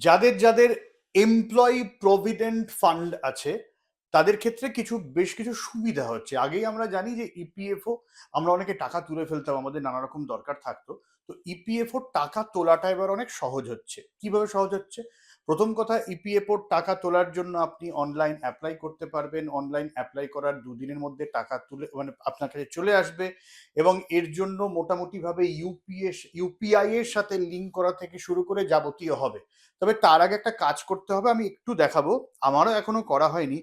যাদের যাদের employee provident fund আছে তাদের ক্ষেত্রে বেশ কিছু সুবিধা হচ্ছে। আগেই আমরা জানি যে ইপিএফও আমরা অনেকে টাকা তুলে ফেলতাম, আমাদের নানা রকম দরকার থাকতো। তো ইপিএফও টাকা তোলাটা এবার অনেক সহজ হচ্ছে। কিভাবে সহজ হচ্ছে? প্রথম কথা, ইপিএফও টাকা তোলার জন্য আপনি অনলাইন অ্যাপ্লাই করতে পারবেন। অনলাইন অ্যাপ্লাই করার দুদিনের মধ্যে টাকা তুলে মানে আপনার কাছে চলে আসবে। এবং এর জন্য মোটামুটিভাবে ইউপিআই এর সাথে লিঙ্ক করা থেকে শুরু করে যাবতীয় হবে। তবে তার আগে একটা কাজ করতে হবে, আমি একটু দেখাবো, আমারও এখনো করা হয়নি।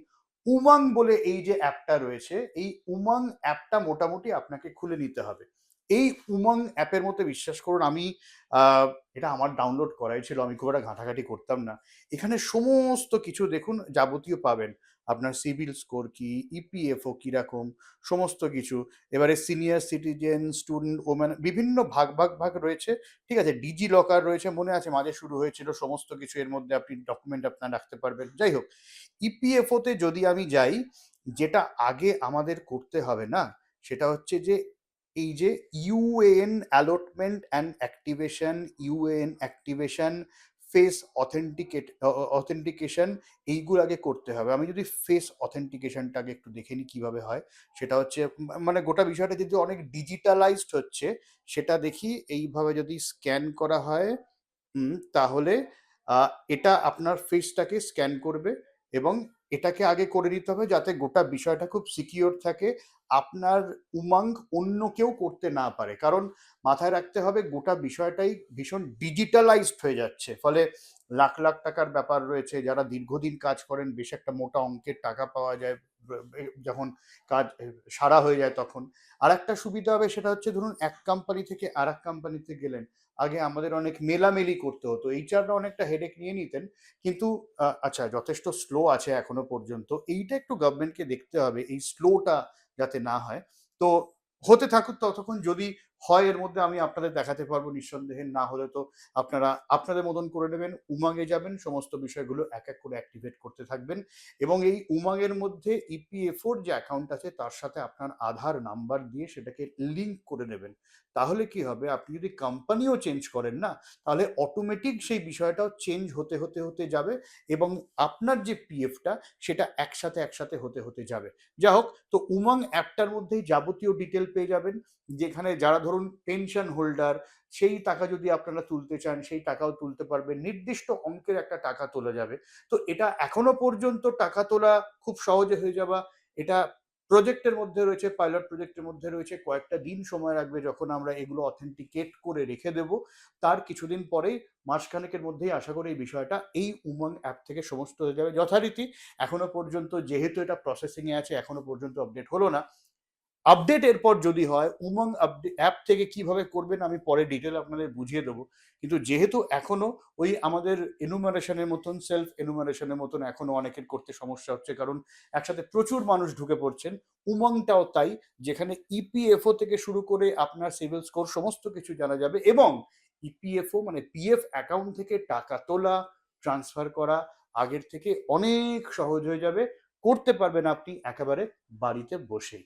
উমাং বলে এই যে অ্যাপটা রয়েছে, এই উমাং অ্যাপটা মোটামুটি আপনাকে খুলে নিতে হবে। এই উমাং অ্যাপের মধ্যে বিশ্বাস করুন, আমি এটা আমার ডাউনলোড করাই ছিল, আমি খুব একটা ঘাঁটাঘাঁটি করতাম না। এখানে সমস্ত কিছু দেখুন যাবতীয় পাবেন। আপনার সিভিল স্কোর কি, ইপিএফও কিরকম, সমস্ত কিছু। এবারে সিনিয়র সিটিজেন, স্টুডেন্ট, ওমেন, বিভিন্ন ভাগ রয়েছে। ঠিক আছে, ডিজি লকার রয়েছে, মনে আছে মাঝে শুরু হয়েছিল, সমস্ত কিছু এর মধ্যে আপনি ডকুমেন্ট আপনার রাখতে পারবেন। যাই হোক, ইপিএফওতে যদি আমি যাই, যেটা আগে আমাদের করতে হবে না, সেটা হচ্ছে যে এই যে UAN allotment and activation, UAN activation, face authentication, এইগুলো আগে করতে হবে। আমি যদি ফেস অথেন্টিকেশনটা আগে একটু দেখে নিই কীভাবে হয়। সেটা হচ্ছে মানে গোটা বিষয়টা যদি অনেক ডিজিটালাইজড হচ্ছে, সেটা দেখি। এইভাবে যদি স্ক্যান করা হয়, তাহলে এটা আপনার ফেসটাকে স্ক্যান করবে। এবং এটাকে আগে করে নিতে হবে যাতে গোটা বিষয়টা খুব সিকিওর থাকে, আপনার উমাঙ্গ অন্য কেউ করতে না পারে। কারণ মাথায় রাখতে হবে গোটা বিষয়টাই ভীষণ ডিজিটালাইজড হয়ে যাচ্ছে, ফলে লাখ লাখ টাকার ব্যাপার রয়েছে। যারা দীর্ঘদিন কাজ করেন, বেশ একটা মোটা অঙ্কের টাকা পাওয়া যায় যখন কাজ সারা হয়ে যায় তখন। আর একটা সুবিধা হবে, সেটা হচ্ছে ধরুন এক কোম্পানি থেকে আর এক কোম্পানিতে গেলেন, আগে আমাদের অনেক মেলামেলি করতে হতো, এইচআররা অনেকটা হেডেক নিয়ে নিতেন। কিন্তু আচ্ছা, যথেষ্ট স্লো আছে এখনো পর্যন্ত, এইটা একটু গভর্নমেন্টকে দেখতে হবে, এই স্লোটা যাতে না হয়। তো হতে থাকুক ততক্ষণ, যদি হয় এর মধ্যে আমি আপনাদের দেখাতে পারবো নিঃসন্দেহে। না হলে তো আপনারা আপনাদের মতন করে নেবেন, উমাঙে যাবেন, সমস্ত বিষয়গুলো এক এক করে অ্যাক্টিভেট করতে থাকবেন। এবং এই উমাঙের মধ্যে ইপিএফওর যে অ্যাকাউন্ট আছে তার সাথে আপনার আধার নাম্বার দিয়ে সেটাকে লিঙ্ক করে নেবেন। তাহলে কি হবে, আপনি যদি কোম্পানিও চেঞ্জ করেন না, তাহলে অটোমেটিক সেই বিষয়টাও চেঞ্জ হতে হতে হতে যাবে। এবং আপনার যে পিএফটা, সেটা একসাথে একসাথে হতে হতে যাবে। যা হোক, তো উমাং অ্যাপটার মধ্যেই যাবতীয় ডিটেল পেয়ে যাবেন। যেখানে যারা ধরুন পেনশন হোল্ডার, সেই টাকা যদি আপনারা তুলতে চান, সেই টাকাও তুলতে পারবেন। নির্দিষ্ট অঙ্কের একটা টাকা তোলা যাবে। তো এটা এখনো পর্যন্ত টাকা তোলা খুব সহজে হয়ে যাওয়া, এটা প্রজেক্টের মধ্যে রয়েছে, পাইলট প্রজেক্টের মধ্যে রয়েছে। কয়েকটা দিন সময় লাগবে যখন আমরা এগুলো অথেন্টিকেট করে রেখে দেব। তার কিছুদিন পরেই, মাসখানেকের মধ্যেই আশা করি এই বিষয়টা এই উমং অ্যাপ থেকে সমস্ত হয়ে যাবে যথারীতি। এখনো পর্যন্ত যেহেতু এটা প্রসেসিংয়ে আছে, এখনো পর্যন্ত আপডেট হলো না। আপডেট এরপর যদি হয়, উমং অ্যাপ থেকে কিভাবে করবেন আমি পরে ডিটেল আপনাদের বুঝিয়ে দেবো। কিন্তু যেহেতু এখনো ওই আমাদের এনুমারেশনের মতন, সেলফ এনুমারেশনের মতন এখনো অনেকের করতে সমস্যা হচ্ছে, কারণ একসাথে প্রচুর মানুষ ঢুকে পড়ছেন। উমংটাও তাই, যেখানে ইপিএফও থেকে শুরু করে আপনার সিভিল স্কোর সমস্ত কিছু জানা যাবে। এবং ইপিএফও মানে পিএফ অ্যাকাউন্ট থেকে টাকা তোলা, ট্রান্সফার করা আগের থেকে অনেক সহজ হয়ে যাবে। করতে পারবেন আপনি একেবারে বাড়িতে বসেই।